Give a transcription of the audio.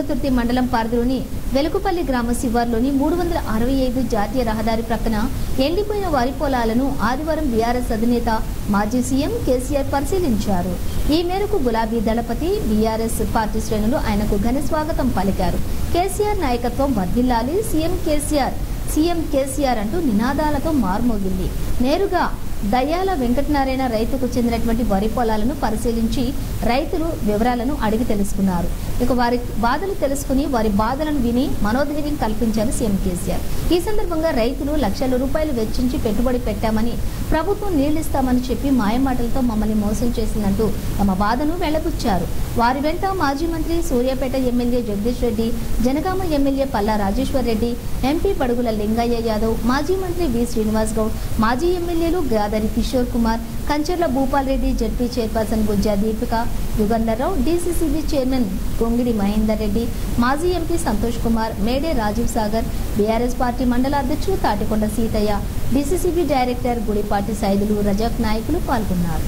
తుంగతుర్తి మండలం పరిధిలోని వెలుకుపల్లి గ్రామ శివార్లోని 365 జాతీయ రహదారి ప్రక్కన ఎండిపోయిన వరి పొలాలను ఆదివారం బీఆర్ఎస్ అధినేత మాజీ సీఎం కేసీఆర్ పరిశీలించారు. ఈ మేరకు గులాబీ దళపతి బీఆర్ఎస్ పార్టీ శ్రేణులు ఆయనకు ఘన స్వాగతం పలికారు. కేసీఆర్ నాయకత్వం వర్ధిల్లాలి, సీఎం కేసీఆర్ అంటూ నినాదాలతో మార్మోగింది. నేరుగా దయ్యాల వెంకటనారాయణ రైతుకు చెందినటువంటి వరి పొలాలను పరిశీలించి రైతులు వివరాలను అడిగి తెలుసుకున్నారు. ఇక వారి బాధలు తెలుసుకుని వారి బాధలను విని మనోధైర్యం కల్పించారు సీఎం కేసీఆర్. ఈ సందర్భంగా రైతులు లక్షల రూపాయలు వెచ్చించి పెట్టుబడి పెట్టామని, ప్రభుత్వం నీళ్లిస్తామని చెప్పి మాయమాటలతో మమ్మల్ని మోసం చేసిందంటూ తమ బాధను వెళ్లబుచ్చారు. వారి వెంట మాజీ మంత్రి Suryapet MLA Jagadish Reddy, Jangaon MLA Palla Rajeshwar Reddy, MP Padugula Lingaiah Yadav, మాజీ మంత్రి వి శ్రీనివాస్ గౌడ్, మాజీ ఎమ్మెల్యేలు Gadari Kishore Kumar, Kancharla Bhupal Reddy, ZP chairperson Gujja Deepika, Yugandhar Rao, DCCB chairman Gongidi Mahender Reddy, మాజీ MP Santosh Kumar, Mede Rajiv Sagar, BRS party మండల అధ్యక్షులు తాటికొండ సీతయ్య, డీసీసీబీ డైరెక్టర్ గుడిపాటి సైదులు, రజాక్ నాయకులు పాల్గొన్నారు.